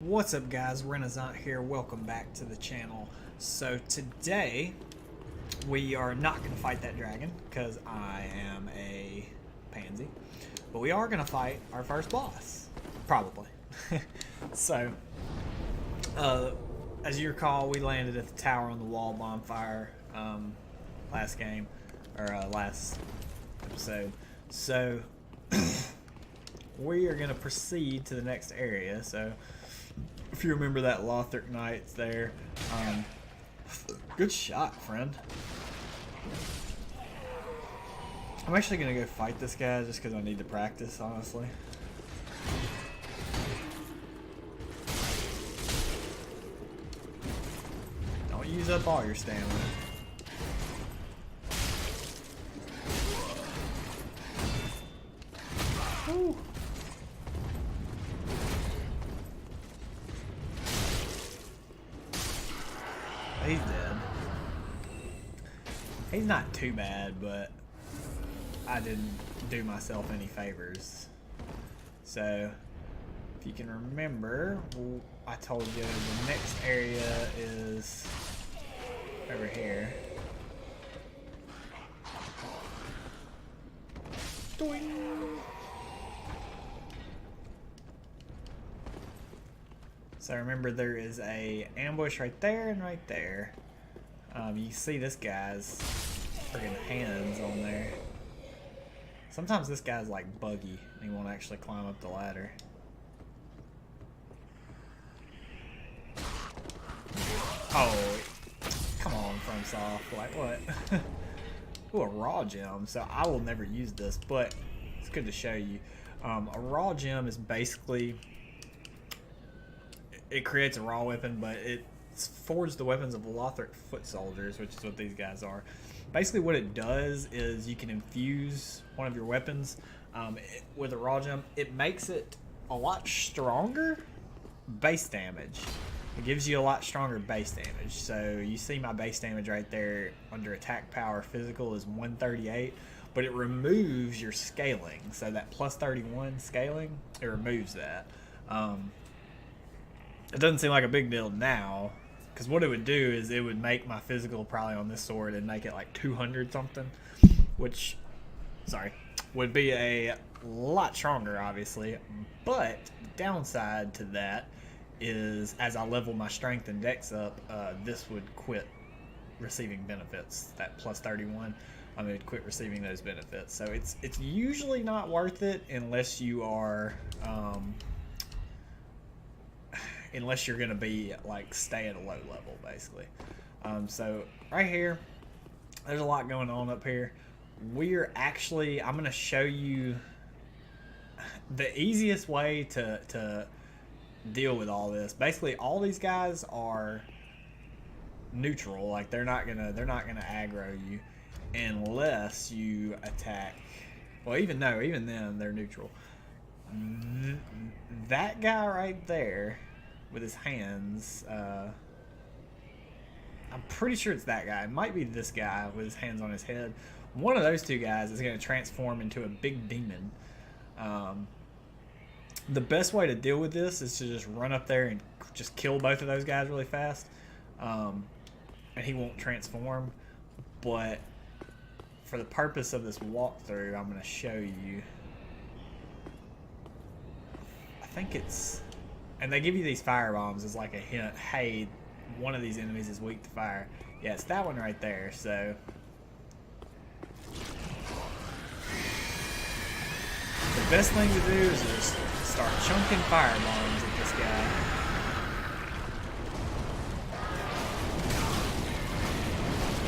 What's up guys, Renasant here, welcome back to the channel. So today we are not going to fight that dragon because I am a pansy, but we are going to fight our first boss, probably. So as you recall, we landed at the tower on the wall bonfire last game, or last episode. So we are going to proceed to the next area. So if you remember that Lothric Knight's there. Good shot, friend. I'm actually going to go fight this guy just because I need to practice, honestly. Don't use up all your stamina. Woo. He's dead. He's not too bad, but I didn't do myself any favors. So, if you can remember, I told you the next area is over here. Doing. So remember, there is a ambush right there and right there. You see this guy's friggin' hands on there. Sometimes this guy's like buggy and he won't actually climb up the ladder. Oh, come on, FromSoft, like what? Ooh, a raw gem. So I will never use this, but it's good to show you. A raw gem is basically, it creates a raw weapon, but it forges the weapons of Lothric foot soldiers, which is what these guys are. Basically what it does is you can infuse one of your weapons with a raw gem. It makes it a lot stronger base damage. It gives you a lot stronger base damage. So you see my base damage right there under attack power physical is 138, but it removes your scaling. So that plus 31 scaling, it removes that. It doesn't seem like a big deal now, because what it would do is it would make my physical probably on this sword and make it like 200 something, which, sorry, would be a lot stronger obviously, but the downside to that is as I level my strength and dex up, this would quit receiving benefits. That plus 31, I mean, it would quit receiving those benefits. So it's usually not worth it unless you are unless you're gonna be like stay at a low level basically. So right here, there's a lot going on up here. We're actually, I'm gonna show you the easiest way to deal with all this. Basically all these guys are neutral, like they're not gonna aggro you unless you attack. Well, even then they're neutral. That guy right there with his hands, I'm pretty sure it's that guy. It might be this guy with his hands on his head. One of those two guys is going to transform into a big demon. The best way to deal with this is to just run up there and just kill both of those guys really fast, and he won't transform. But for the purpose of this walkthrough, I'm going to show you. I think it's, and they give you these fire bombs as like a hint. Hey, one of these enemies is weak to fire. Yeah, it's that one right there. So the best thing to do is just start chunking fire bombs at this guy.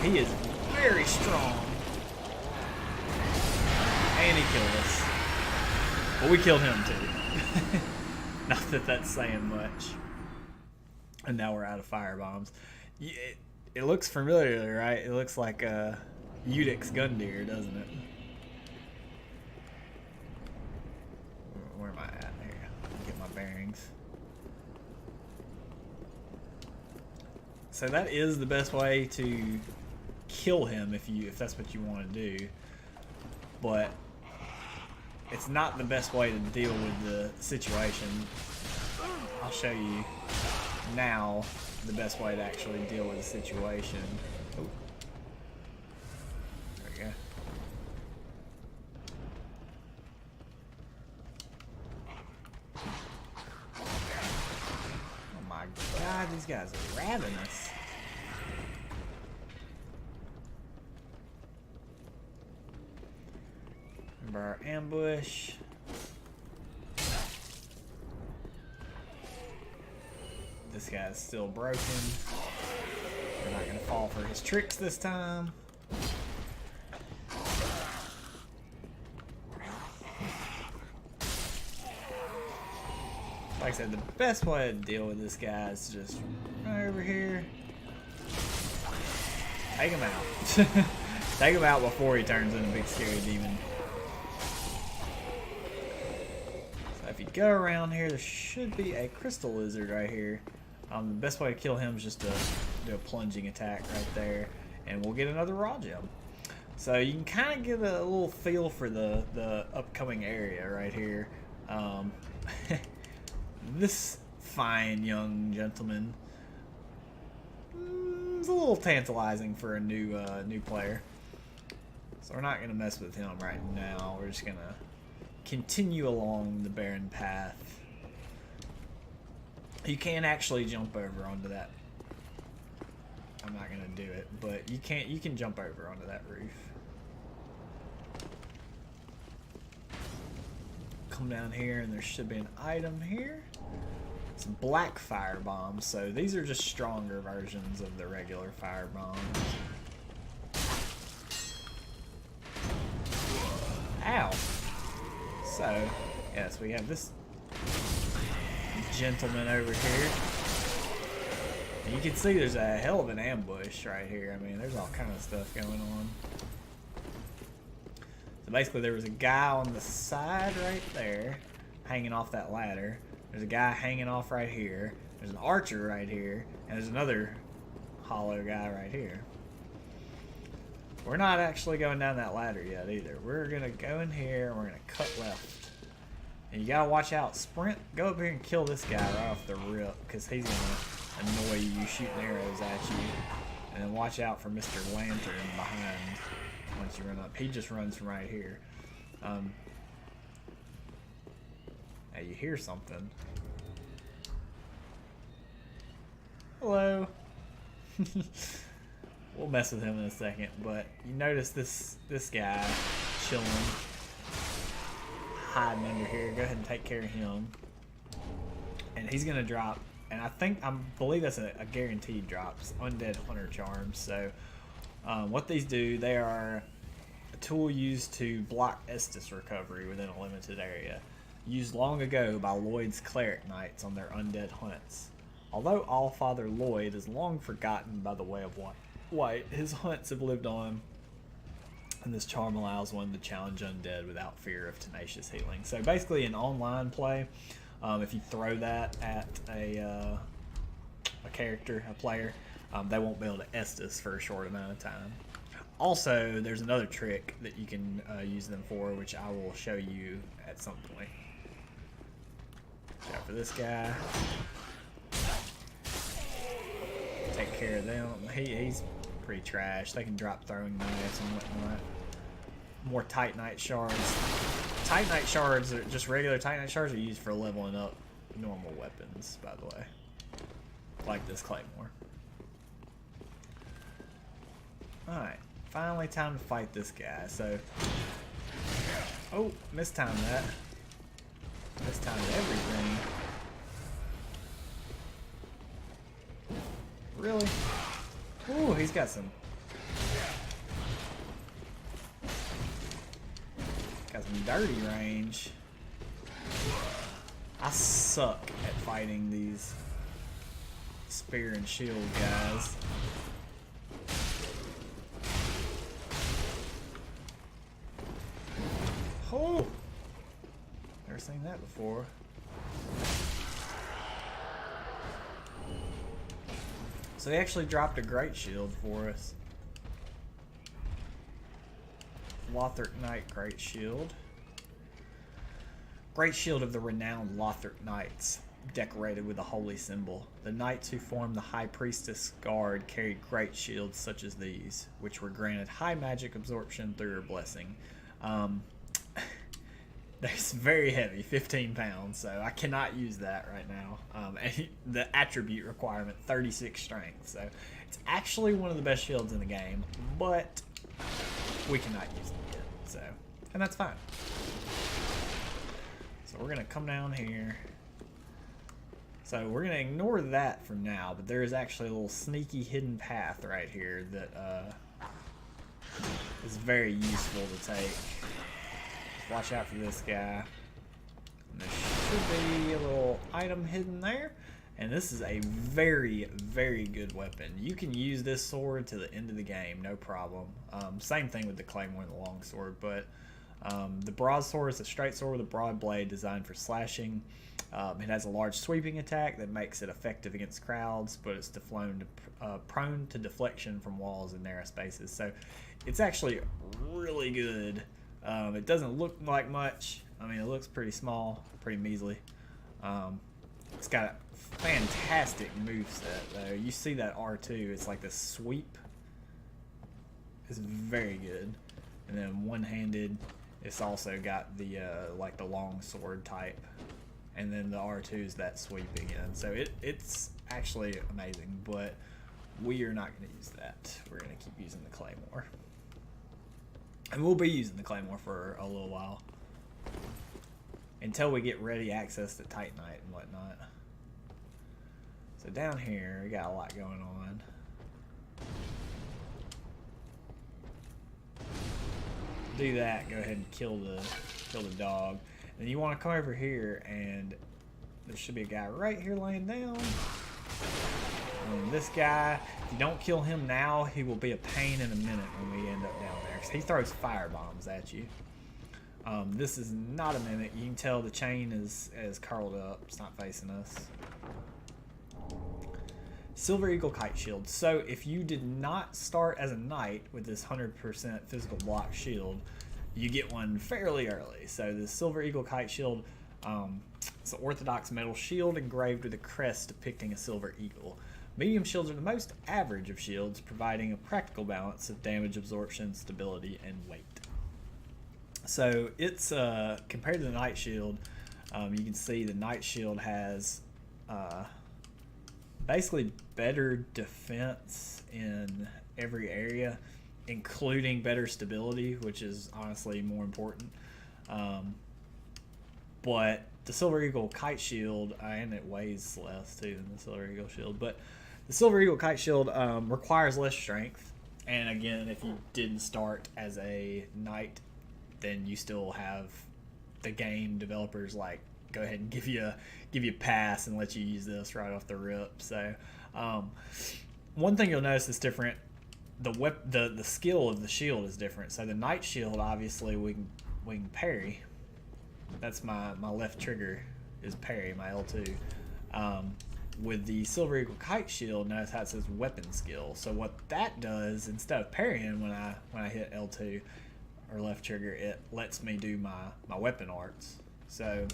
He is very strong. And he killed us. But we killed him too. Not that that's saying much. And now we're out of fire bombs. It looks familiar, right? It looks like Udix Gundyr, doesn't it? Where am I at here? Get my bearings. So that is the best way to kill him if that's what you want to do. But it's not the best way to deal with the situation. Oh, I'll show you now the best way to actually deal with the situation. Oh. There we go. Oh my god, these guys are ravenous. Remember our ambush. This guy's still broken. We're not gonna fall for his tricks this time. Like I said, the best way to deal with this guy is just right over here. Take him out. Take him out before he turns into a big scary demon. So if you go around here, there should be a crystal lizard right here. The best way to kill him is just to do a plunging attack right there, and we'll get another raw gem. So you can kind of get a little feel for the upcoming area right here. This fine young gentleman is a little tantalizing for a new player. So we're not going to mess with him right now. We're just going to continue along the barren path. You can actually jump over onto that. I'm not going to do it, but you can jump over onto that roof. Come down here and there should be an item here. It's black fire bombs, so these are just stronger versions of the regular fire bombs. Ow! So, yes, we have this gentleman over here. And you can see there's a hell of an ambush right here. I mean, there's all kind of stuff going on. So basically there was a guy on the side right there hanging off that ladder. There's a guy hanging off right here. There's an archer right here. And there's another hollow guy right here. We're not actually going down that ladder yet either. We're going to go in here and we're going to cut left. And you got to watch out. Sprint. Go up here and kill this guy right off the rip, because he's going to annoy you shooting arrows at you. And then watch out for Mr. Lantern behind once you run up. He just runs from right here. Now you hear something. Hello. We'll mess with him in a second, but you notice this guy chilling, hiding under here. Go ahead and take care of him. And he's gonna drop, and I believe that's a guaranteed drop. It's Undead Hunter Charms. So what these do, they are a tool used to block Estus recovery within a limited area. Used long ago by Lloyd's cleric knights on their undead hunts. Although Allfather Lloyd is long forgotten by the way of White, his hunts have lived on, and this charm allows one to challenge undead without fear of tenacious healing. So basically in online play, if you throw that at a character, a player, they won't be able to Estus for a short amount of time. Also, there's another trick that you can use them for, which I will show you at some point. Watch out for this guy. Take care of them. He's pretty trash. They can drop throwing knives and whatnot. More Titanite shards. Titanite shards, are just regular Titanite shards, are used for leveling up normal weapons, by the way. Like this Claymore. Alright, finally time to fight this guy. So, oh, mistimed that. Mistimed everything. Really? Ooh, he's got some dirty range. I suck at fighting these spear and shield guys. Oh! Never seen that before. So they actually dropped a great shield for us. Lothric Knight Great Shield. Great Shield of the renowned Lothric Knights. decorated with a holy symbol. The knights who formed the High Priestess Guard carried great shields such as these, which were granted high magic absorption through her blessing. It's very heavy, 15 pounds, so I cannot use that right now. And the attribute requirement, 36 strength, so it's actually one of the best shields in the game, but we cannot use it yet, so, and that's fine. So we're gonna come down here. So we're gonna ignore that for now, but there is actually a little sneaky hidden path right here that is very useful to take. Watch out for this guy. And there should be a little item hidden there. And this is a very, very good weapon. You can use this sword to the end of the game, no problem. Same thing with the claymore and the longsword, but the broadsword is a straight sword with a broad blade designed for slashing. It has a large sweeping attack that makes it effective against crowds, but it's prone to deflection from walls and narrow spaces. So it's actually really good. It doesn't look like much. I mean, it looks pretty small, pretty measly. It's got a fantastic moveset, though. You see that R2, it's like the sweep. It's very good. And then one-handed, it's also got the like the long sword type. And then the R2 is that sweep again. So it's actually amazing, but we are not going to use that. We're going to keep using the claymore. And we'll be using the claymore for a little while. Until we get ready access to Titanite and whatnot. So down here, we got a lot going on. Do that, go ahead and kill the dog. And you want to come over here, and there should be a guy right here laying down. And this guy, if you don't kill him now, he will be a pain in a minute when we end up down there. 'Cause he throws fire bombs at you. This is not a mimic. You can tell the chain is curled up. It's not facing us. Silver Eagle Kite Shield. So if you did not start as a knight with this 100% physical block shield, you get one fairly early. So the Silver Eagle Kite Shield, it's an orthodox metal shield engraved with a crest depicting a silver eagle. Medium shields are the most average of shields, providing a practical balance of damage absorption, stability, and weight. So it's compared to the Knight Shield, you can see the Knight Shield has basically better defense in every area, including better stability, which is honestly more important. But the Silver Eagle Kite Shield, and it weighs less too than the Silver Eagle Shield, but the Silver Eagle Kite Shield requires less strength. And again, if you didn't start as a knight, then you still have the game developers like go ahead and give you a pass and let you use this right off the rip. So one thing you'll notice is different. The skill of the shield is different. So the Knight Shield, obviously we can parry. That's my left trigger is parry, my L2. With the Silver Eagle Kite Shield, notice how it says weapon skill. So what that does, instead of parrying when I hit L2 or left trigger, it lets me do my weapon arts. So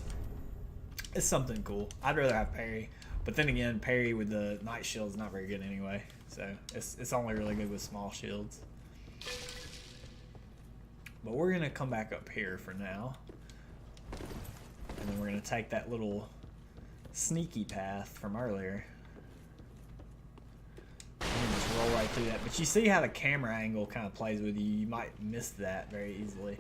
it's something cool. I'd rather have parry, but then again, parry with the Knight Shield is not very good anyway. So it's only really good with small shields. But we're gonna come back up here for now, and then we're gonna take that little sneaky path from earlier. And just roll right through that. But you see how the camera angle kind of plays with you. You might miss that very easily.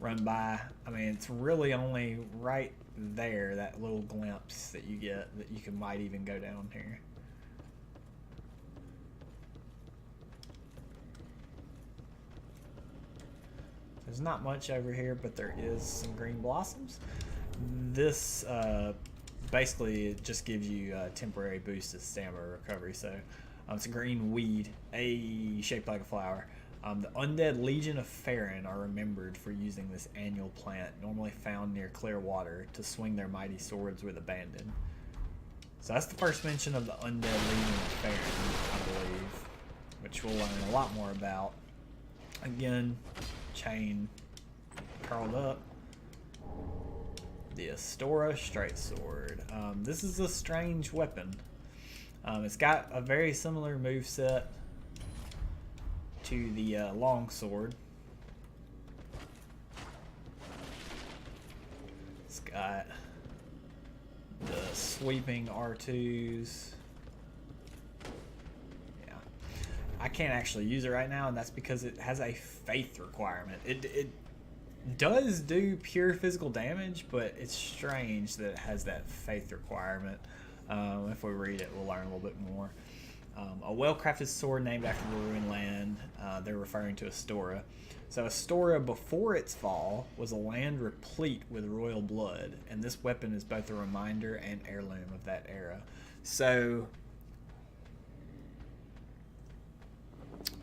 Run by. I mean, it's really only right there, that little glimpse that you get, that you might even go down here. There's not much over here, but there is some green blossoms. This basically it just gives you a temporary boost of stamina recovery. So it's a green weed, shaped like a flower. The undead Legion of Farron are remembered for using this annual plant, normally found near clear water, to swing their mighty swords with abandon. So that's the first mention of the undead Legion of Farron, I believe, which we'll learn a lot more about. Again, chain curled up. The Astora Straight Sword. This is a strange weapon. It's got a very similar moveset to the long sword. It's got the sweeping R2s. Yeah, I can't actually use it right now, and that's because it has a faith requirement. It does do pure physical damage, but it's strange that it has that faith requirement. If we read it, we'll learn a little bit more. A well-crafted sword named after the ruined land. They're referring to Astora. So Astora, before its fall, was a land replete with royal blood, and this weapon is both a reminder and heirloom of that era. So,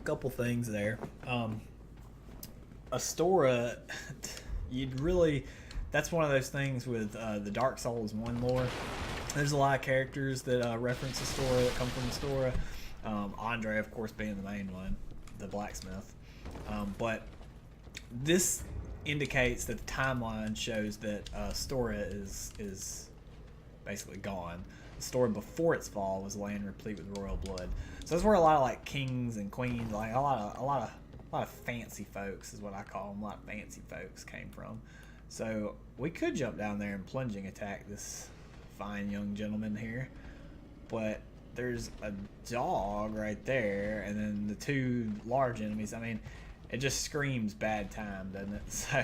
a couple things there. Astora, that's one of those things with the Dark Souls 1 lore. There's a lot of characters that reference Astora, that come from Astora. Andre, of course, being the main one, the blacksmith. But this indicates that the timeline shows that Astora is basically gone. Astora, before its fall, was a land replete with royal blood. So that's where a lot of like kings and queens, like a lot of fancy folks is what I call them. A lot of fancy folks came from. So we could jump down there and plunging attack this fine young gentleman here, but there's a dog right there, and then the two large enemies. I mean, it just screams bad time, doesn't it? So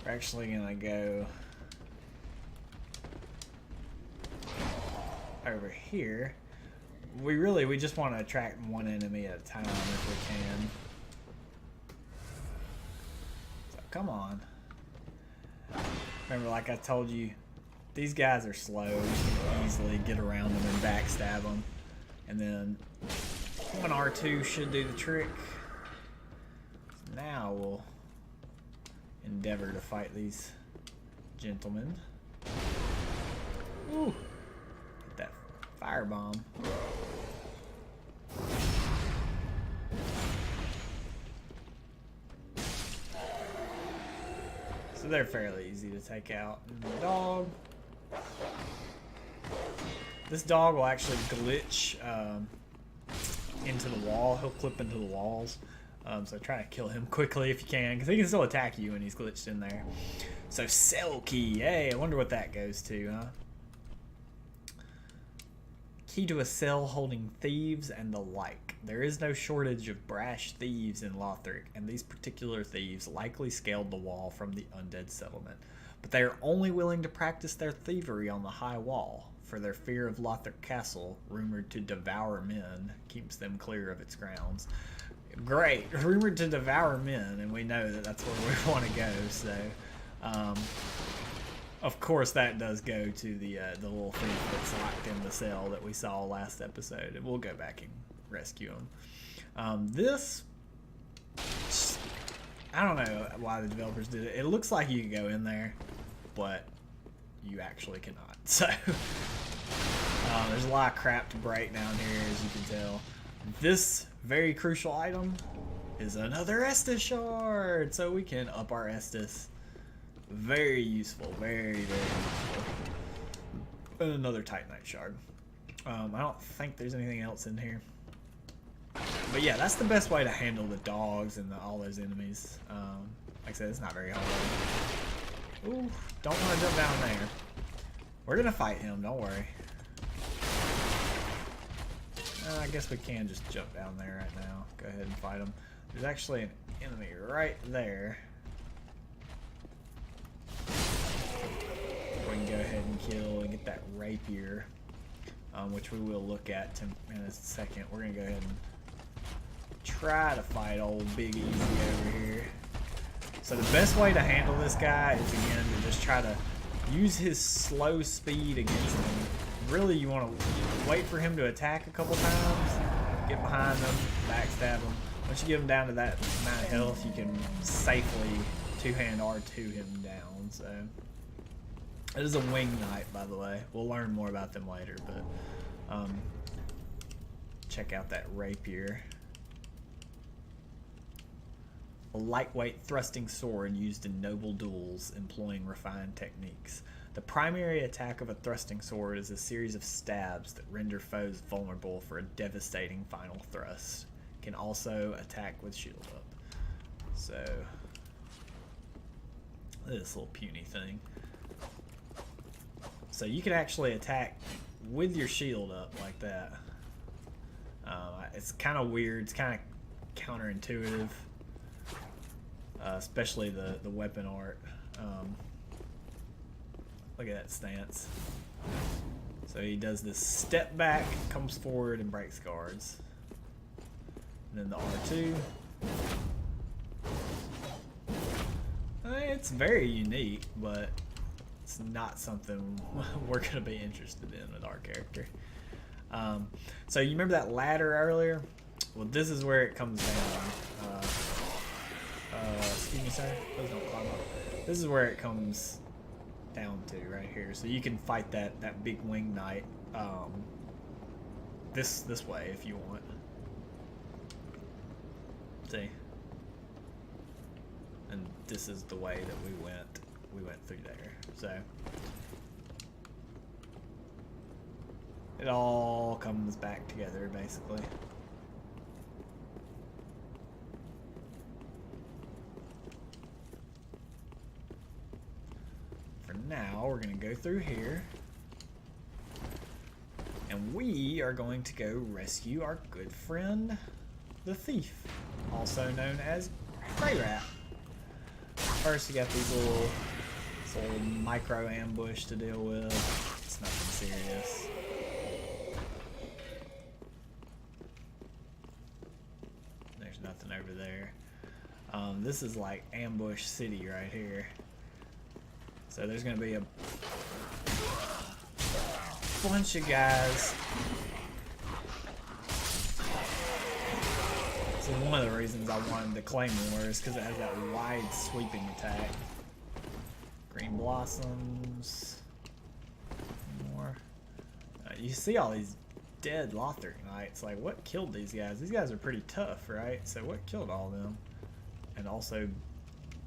we're actually gonna go over here. We just want to attract one enemy at a time if we can. So come on. Remember, like I told you, these guys are slow. You can easily get around them and backstab them. And then one R2 should do the trick. So now we'll endeavor to fight these gentlemen. Ooh, hit that firebomb. So they're fairly easy to take out. And the dog. This dog will actually glitch into the wall. He'll clip into the walls. So try to kill him quickly if you can, because he can still attack you when he's glitched in there. So cell key. Hey, I wonder what that goes to, huh? Key to a cell holding thieves and the like. There is no shortage of brash thieves in Lothric, and these particular thieves likely scaled the wall from the undead settlement. But they are only willing to practice their thievery on the high wall, for their fear of Lothric Castle, rumored to devour men, keeps them clear of its grounds. Great, rumored to devour men, and we know that that's where we want to go, so... of course, that does go to the little thief that's locked in the cell that we saw last episode, and we'll go back and rescue him. This, I don't know why the developers did it. It looks like you can go in there, but you actually cannot. So there's a lot of crap to break down here, as you can tell. This very crucial item is another Estus shard, so we can up our Estus. Very useful, very, very useful. And another Titanite shard. I don't think there's anything else in here. But yeah, that's the best way to handle the dogs and all those enemies. Like I said, it's not very hard. Ooh, don't want to jump down there. We're gonna fight him, don't worry. I guess we can just jump down there right now. Go ahead and fight him. There's actually an enemy right there. We can go ahead and kill and get that rapier, which we will look at in a second. We're gonna go ahead and try to fight old Big Easy over here. So the best way to handle this guy is, again, to just try to use his slow speed against him. Really, you want to wait for him to attack a couple times, get behind him, backstab him. Once you get him down to that amount of health, you can safely two-hand R2 him down. So it is a wing knight, by the way. We'll learn more about them later, but check out that rapier. A lightweight thrusting sword used in noble duels employing refined techniques. The primary attack of a thrusting sword is a series of stabs that render foes vulnerable for a devastating final thrust. Can also attack with shield up. So, this little puny thing. So you can actually attack with your shield up like that. It's kind of weird. It's kind of counterintuitive, especially the weapon art. Look at that stance. So he does this step back, comes forward, and breaks guards. And then the R2. It's very unique, but it's not something we're going to be interested in with our character. So you remember that ladder earlier? Well, this is where it comes down. Excuse me, sir. Please don't climb up. This is where it comes down to right here. So you can fight that big wing knight this way if you want. See? And this is the way that we went through there. So it all comes back together basically. For now, we're going to go through here. And we are going to go rescue our good friend, the thief, also known as Grey Rat. First, you got these little micro ambush to deal with. It's nothing serious. There's nothing over there. This is like ambush city right here. So there's gonna be a bunch of guys. So one of the reasons I wanted the Claymore is because it has that wide sweeping attack. Green blossoms. More. You see all these dead Lothric Knights. Like, what killed these guys? These guys are pretty tough, right? So what killed all of them? And also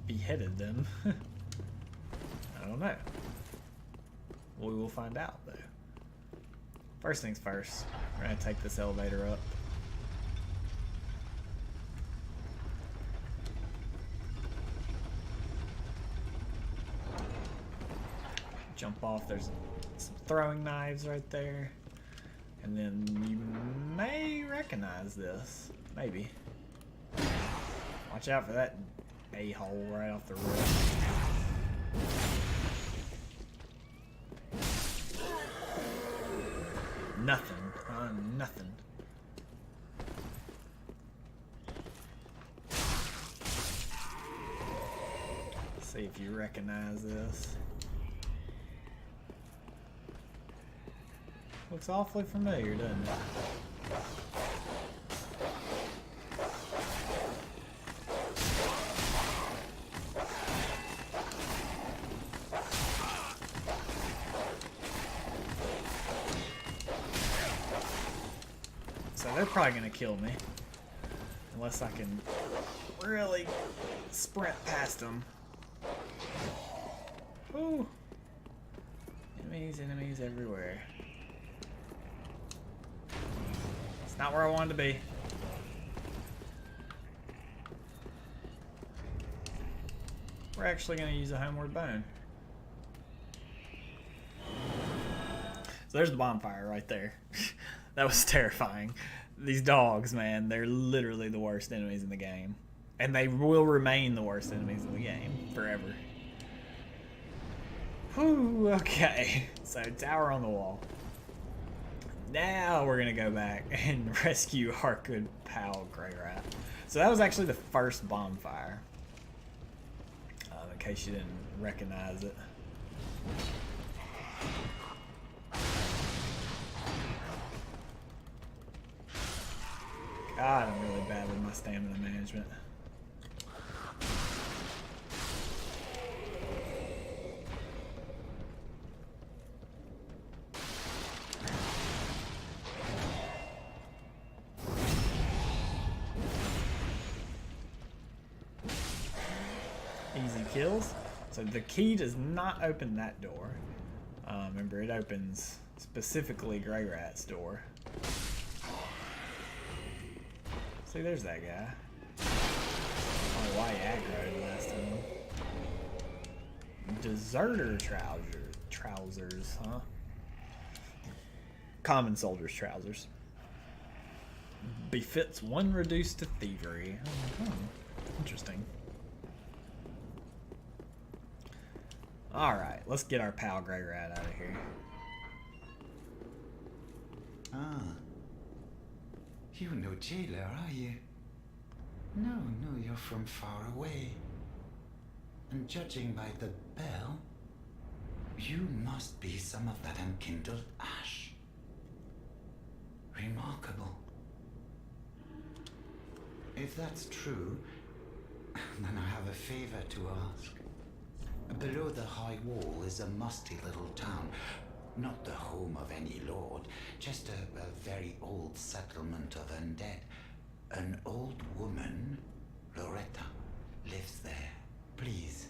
beheaded them? I don't know. We will find out, though. First things first, we're going to take this elevator up. Jump off. There's some throwing knives right there. And then you may recognize this. Maybe. Watch out for that a-hole right off the roof. Nothing. Nothing. Let's see if you recognize this. Looks awfully familiar, doesn't it? So they're probably going to kill me. Unless I can really sprint past them. Ooh. Enemies everywhere. It's not where I wanted to be. We're actually going to use a homeward bone. So there's the bonfire right there. That was terrifying. These dogs, man, they're literally the worst enemies in the game. And they will remain the worst enemies in the game forever. Whew, okay. So, tower on the wall. Now we're going to go back and rescue our good pal, Grey Rat. So that was actually the first bonfire. In case you didn't recognize it. God, I'm really bad with my stamina management. easy kills. So the key does not open that door. Remember, it opens specifically Grey Rat's door. See, there's that guy. I don't know why he aggroed last time. Deserter trousers, huh? Common soldier's trousers. Befits one reduced to thievery. Oh, interesting. Alright, let's get our pal Grey Rat out of here. Ah. You're no jailer, are you? No, you're from far away. And judging by the bell, you must be some of that unkindled ash. Remarkable. If that's true, then I have a favor to ask. Below the high wall is a musty little town. Not the home of any lord, just a very old settlement of undead. An old woman, Loretta, lives there. Please,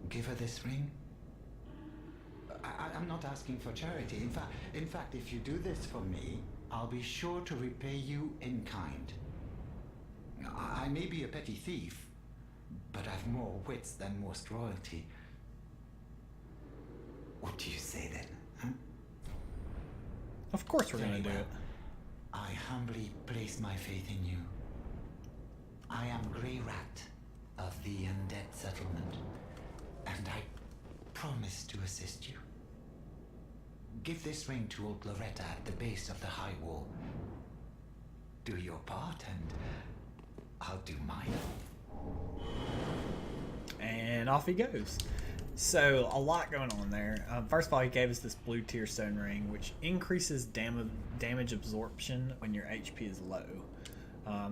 give her this ring. I'm not asking for charity. In fact, if you do this for me, I'll be sure to repay you in kind. I may be a petty thief, but I've more wits than most royalty. What do you say then, huh? Of course we're gonna do it. I humbly place my faith in you. I am Grey Rat of the Undead Settlement, and I promise to assist you. Give this ring to old Loretta at the base of the high wall. Do your part, and I'll do mine. And off he goes. So, a lot going on there. First of all, he gave us this blue tear stone ring, which increases damage absorption when your HP is low.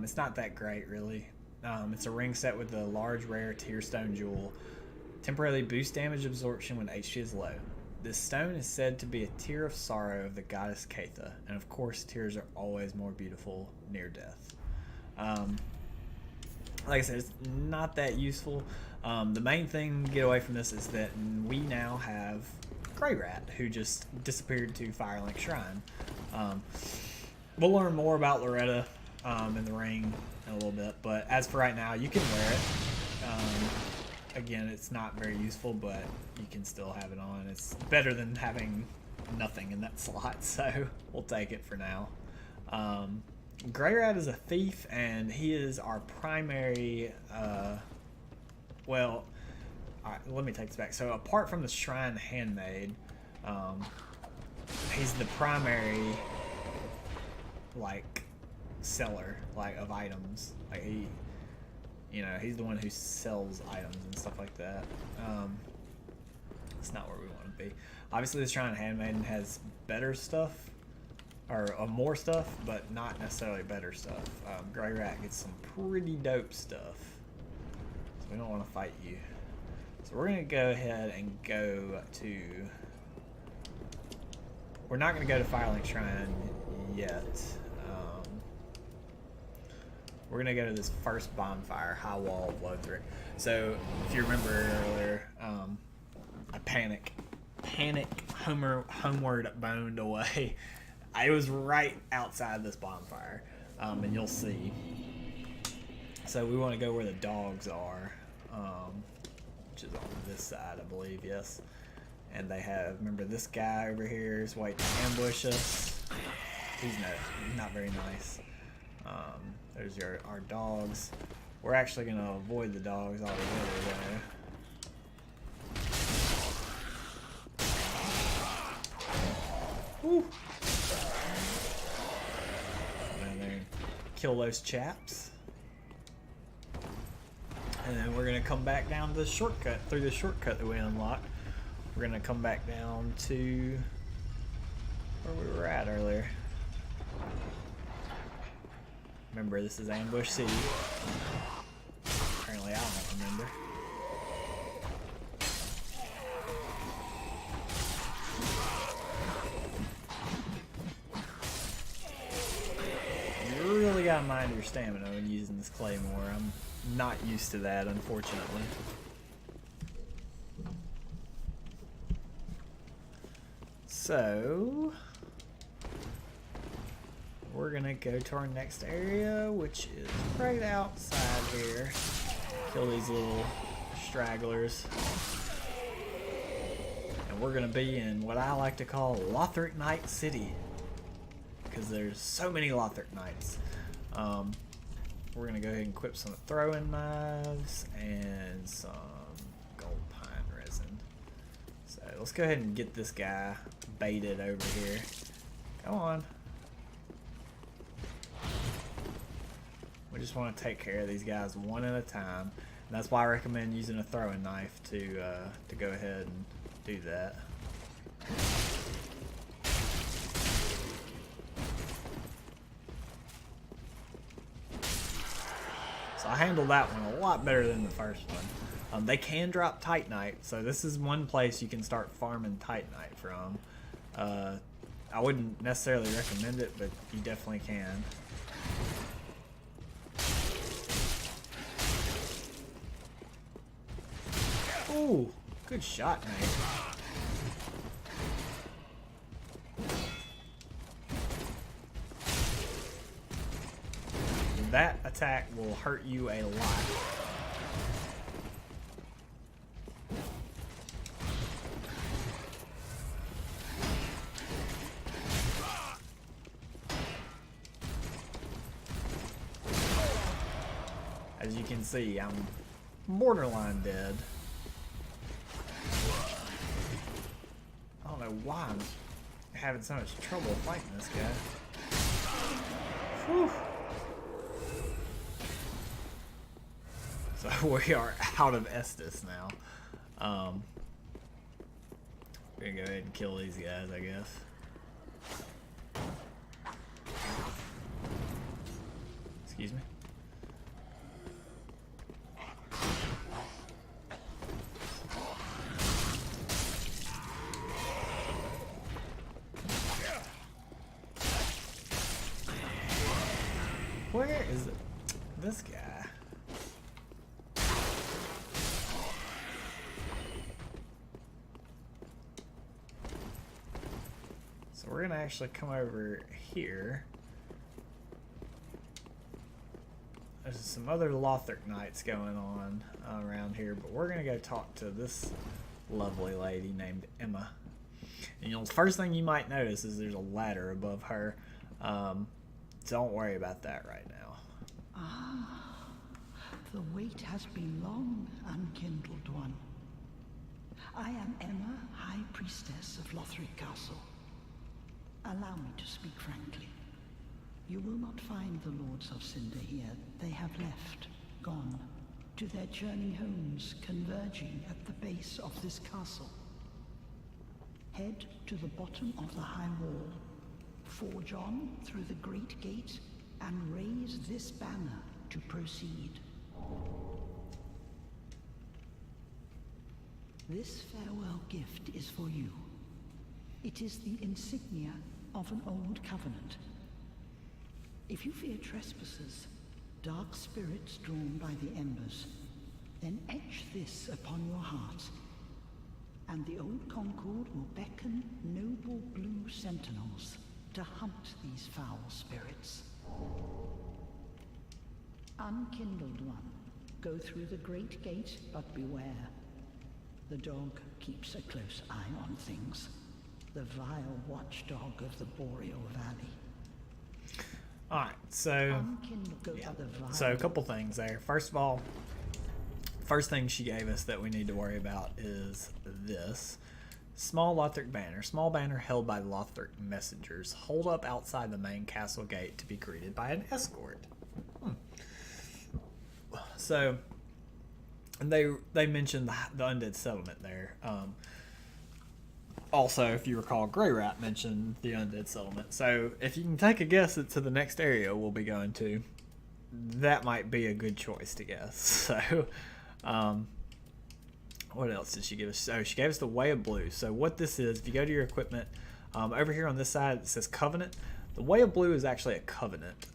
It's not that great, really. It's a ring set with a large, rare tear stone jewel. Temporarily boosts damage absorption when HP is low. This stone is said to be a tear of sorrow of the goddess Katha, and of course, tears are always more beautiful near death. Like I said, it's not that useful. The main thing to get away from this is that we now have Grey Rat, who just disappeared to Firelink Shrine. We'll learn more about Loretta in the ring in a little bit, but as for right now, you can wear it. Again, it's not very useful, but you can still have it on. It's better than having nothing in that slot, so we'll take it for now. Grey Rat is a thief, and he is our primary, well, alright, let me take this back. So apart from the Shrine Handmaid, he's the primary, like, seller, like, of items. Like, he's the one who sells items and stuff like that. It's not where we want to be. Obviously, the Shrine Handmaiden has better stuff, or more stuff, but not necessarily better stuff. Grey Rat gets some pretty dope stuff, so we don't want to fight you. So we're gonna go ahead and go to. We're not gonna go to Firelink Shrine yet. We're gonna go to this first bonfire, High Wall of Lothric. So if you remember earlier, I panic homeward boned away. I was right outside this bonfire, and you'll see. So we want to go where the dogs are, which is on this side, I believe, yes. And they have, remember, this guy over here is waiting to ambush us. He's not very nice. There's our dogs. We're actually going to avoid the dogs altogether, though. Woo! Down there and kill those chaps. And then we're going to come back down to the shortcut, through the shortcut that we unlocked. We're going to come back down to where we were at earlier. Remember, this is Ambush City. Apparently, I don't remember. You really gotta mind your stamina when using this claymore. I'm not used to that, unfortunately. So we're gonna go to our next area, which is right outside here. Kill these little stragglers. And we're gonna be in what I like to call Lothric Knight City, because there's so many Lothric Knights. We're gonna go ahead and equip some throwing knives and some gold pine resin. So let's go ahead and get this guy baited over here. Come on. We just want to take care of these guys one at a time. And that's why I recommend using a throwing knife to go ahead and do that. So I handled that one a lot better than the first one. They can drop Titanite, so this is one place you can start farming Titanite from. I wouldn't necessarily recommend it, but you definitely can. Ooh, good shot, mate. That attack will hurt you a lot. As you can see, I'm borderline dead. I don't know why I'm having so much trouble fighting this guy. Whew. So we are out of Estus now. We're gonna go ahead and kill these guys, I guess. Excuse me. Where is it? This guy? So we're gonna actually come over here. There's some other Lothric Knights going on around here, but we're gonna go talk to this lovely lady named Emma. And, you know, the first thing you might notice is there's a ladder above her. Don't worry about that right now. Ah, the wait has been long, unkindled one. I am Emma, High Priestess of Lothric Castle. Allow me to speak frankly. You will not find the Lords of Cinder here. They have left, gone, to their journey homes, converging at the base of this castle. Head to the bottom of the high wall, forge on through the great gate, and raise this banner to proceed. This farewell gift is for you. It is the insignia of an old covenant. If you fear trespassers, dark spirits drawn by the embers, then etch this upon your heart, and the old Concord will beckon noble blue sentinels to hunt these foul spirits. Unkindled one, go through the great gate, but beware. The dog keeps a close eye on things. The vile watchdog of the Boreal Valley. Alright, so a couple things there. First of all, first thing she gave us that we need to worry about is this. Small Lothric banner. Small banner held by Lothric messengers. Hold up outside the main castle gate to be greeted by an escort. So, and they mentioned the undead settlement there. Also, if you recall, Grey Rat mentioned the undead settlement. So, if you can take a guess at to the next area we'll be going to, that might be a good choice to guess. So, what else did she give us? So, she gave us the Way of Blue. So, what this is, if you go to your equipment, over here on this side, it says Covenant. The Way of Blue is actually a covenant.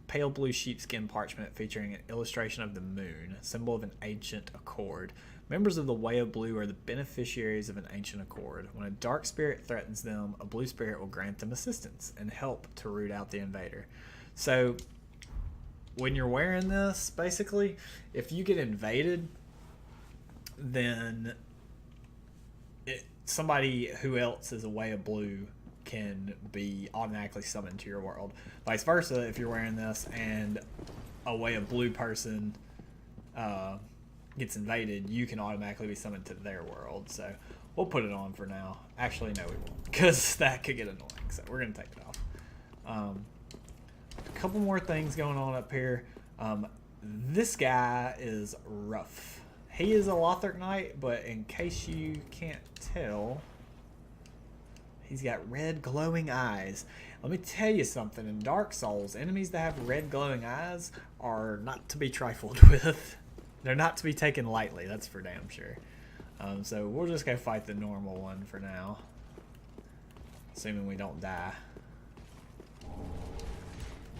pale blue sheepskin parchment featuring an illustration of the moon, symbol of an ancient accord. Members of the Way of Blue are the beneficiaries of an ancient accord. When a dark spirit threatens them, a blue spirit will grant them assistance and help to root out the invader. So, when you're wearing this, basically, if you get invaded, then somebody who else is a Way of Blue can be automatically summoned to your world. Vice versa, if you're wearing this and a Way of Blue person gets invaded, you can automatically be summoned to their world. So we'll put it on for now. Actually, no, we won't, because that could get annoying. So we're gonna take it off. A couple more things going on up here. This guy is rough. He is a Lothric Knight, but in case you can't tell, he's got red glowing eyes. Let me tell you something. In Dark Souls, enemies that have red glowing eyes are not to be trifled with. They're not to be taken lightly, that's for damn sure. So we'll just go fight the normal one for now. Assuming we don't die.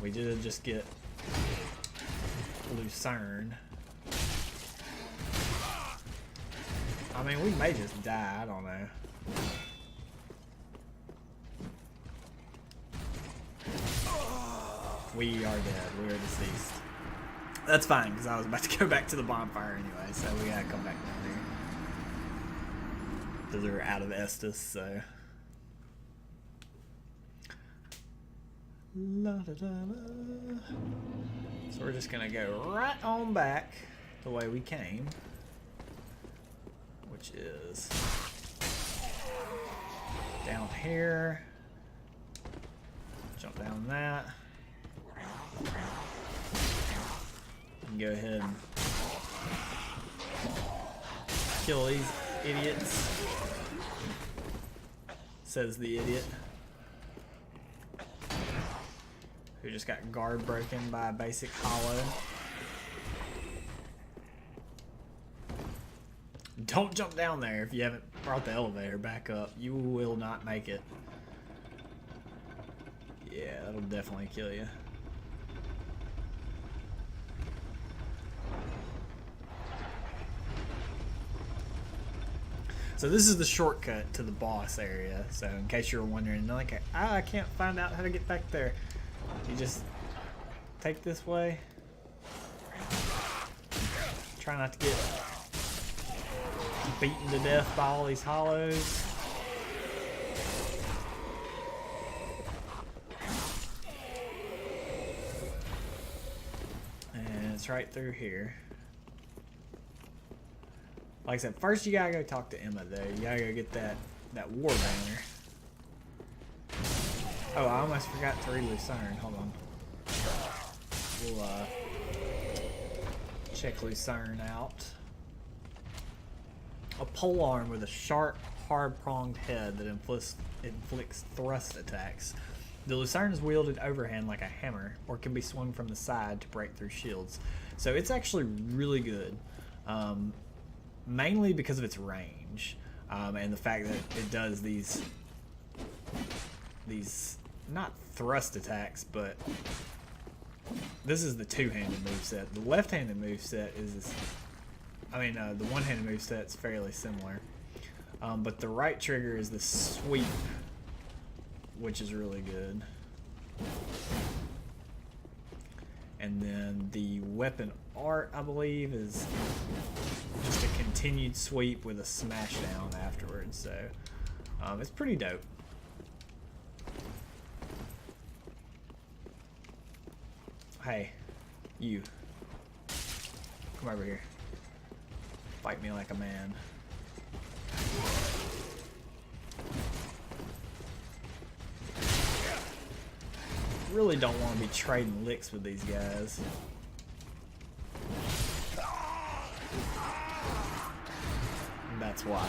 We did just get Lucerne. I mean, we may just die, I don't know. We are dead. We are deceased. That's fine, because I was about to go back to the bonfire anyway, so we gotta come back down here. Because we're out of Estus, so. La, da, da, da. So we're just gonna go right on back the way we came, which is down here. Jump down that. And go ahead and kill these idiots, says the idiot, who just got guard broken by a basic hollow. Don't jump down there if you haven't brought the elevator back up. You will not make it. Yeah, that'll definitely kill you. So this is the shortcut to the boss area. So in case you're wondering, like, I can't find out how to get back there. You just take this way. Try not to get beaten to death by all these hollows. And it's right through here. Like I said, first you gotta go talk to Emma though. You gotta go get that war banner. Oh, I almost forgot to read Lucerne. Hold on. We'll check Lucerne out. A polearm with a sharp, hard-pronged head that inflicts thrust attacks. The Lucerne is wielded overhand like a hammer, or can be swung from the side to break through shields. So it's actually really good. Mainly because of its range, and the fact that it does these not thrust attacks, but this is the two-handed moveset. The left-handed moveset is, the one-handed moveset's fairly similar, but the right trigger is the sweep, which is really good. And then the weapon art, I believe, is just a continued sweep with a smash down afterwards. So it's pretty dope. Hey, you. Come over here. Fight me like a man. Really don't want to be trading licks with these guys. And that's why.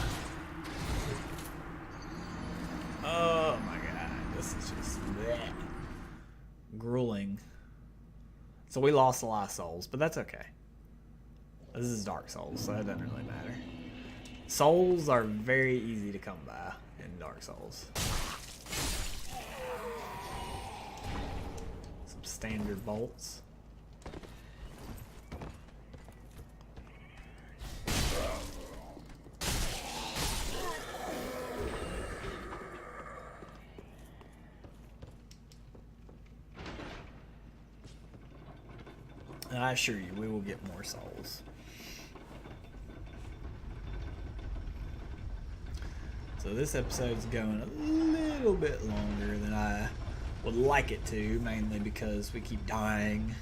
Oh my god, this is just bleh. Grueling. So we lost a lot of souls, but that's okay. This is Dark Souls, so that doesn't really matter. Souls are very easy to come by in Dark Souls. standard bolts. And I assure you, we will get more souls. So this episode's going a little bit longer than I would like it to, mainly because we keep dying.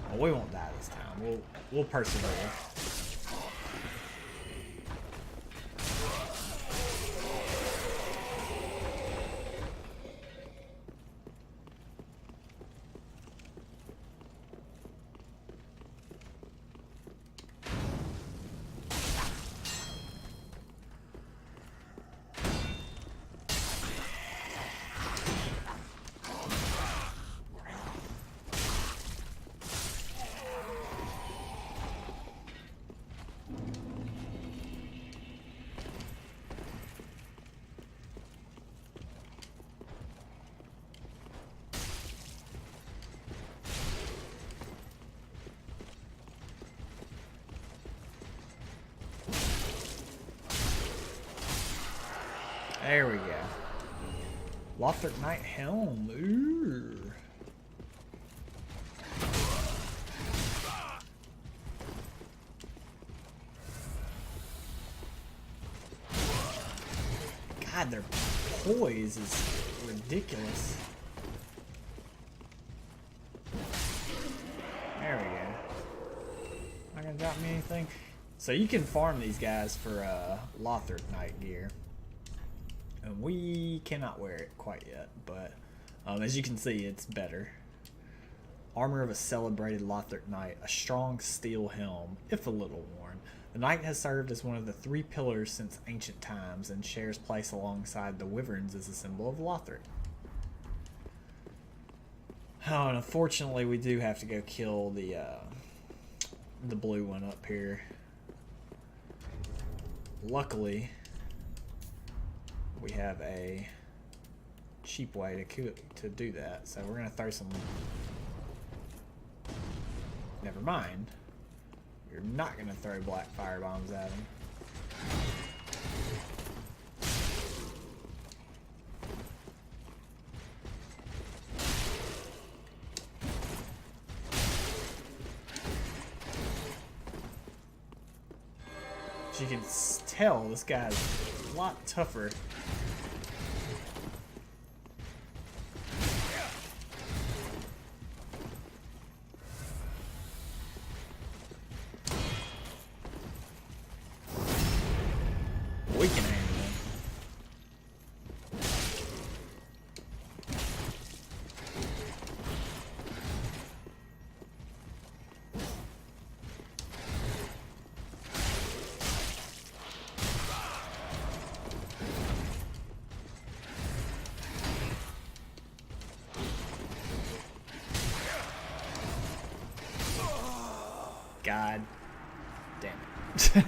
Well, we won't die this time. We'll persevere. There we go. Lothric Knight Helm. Ooh. God, their poise is ridiculous. There we go. Not gonna drop me anything. So you can farm these guys for Lothric Knight gear. And we cannot wear it quite yet, but as you can see, it's better. Armor of a celebrated Lothric Knight, a strong steel helm, if a little worn. The knight has served as one of the 3 pillars since ancient times and shares place alongside the wyverns as a symbol of Lothric. Oh, and unfortunately, we do have to go kill the blue one up here. Luckily, we have a cheap way to do that, so we're gonna throw some. Never mind. We're not gonna throw black fire bombs at him. As you can tell, this guy's a lot tougher. We can handle him. God damn it.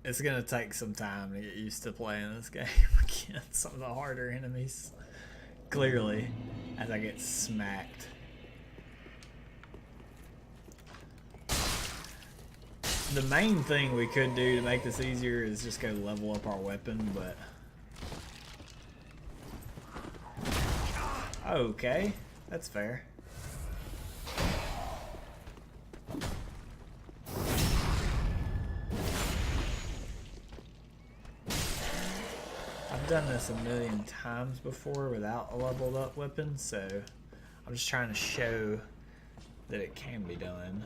It's gonna take some time to get used to playing this game against some of the harder enemies. Clearly, as I get smacked. The main thing we could do to make this easier is just go level up our weapon, but... Okay, that's fair. I've done this a million times before without a leveled up weapon, so I'm just trying to show that it can be done.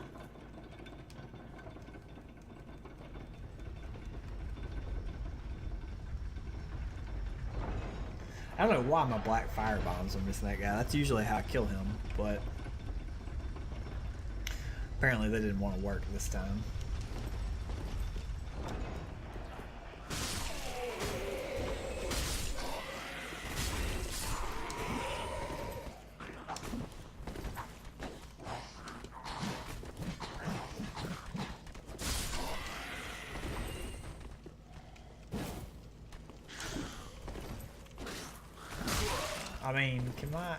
I don't know why my black fire bombs are missing that guy. That's usually how I kill him, but apparently they didn't want to work this time. I mean, can I...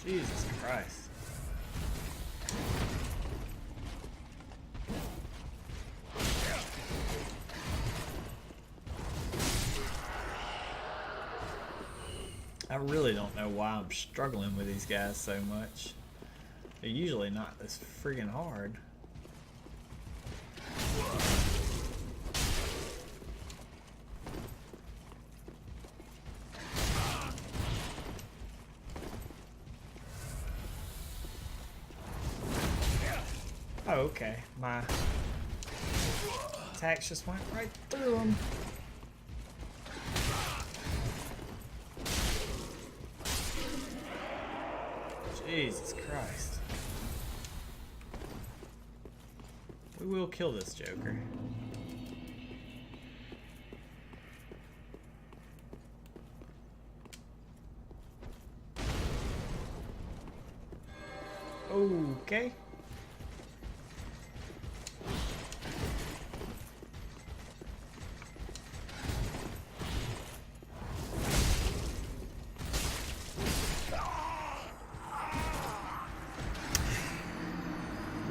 Jesus Christ. I really don't know why I'm struggling with these guys so much. They're usually not this friggin' hard. Oh, okay. My attacks just went right through them. Jesus Christ. We will kill this Joker. Okay.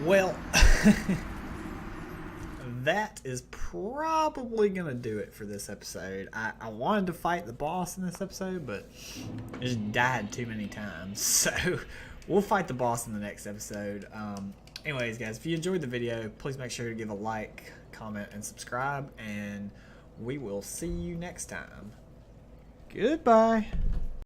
Well, that is probably gonna do it for this episode. I wanted to fight the boss in this episode, but I just died too many times. So we'll fight the boss in the next episode. Anyways, guys, if you enjoyed the video, please make sure to give a like, comment, and subscribe, and we will see you next time. Goodbye.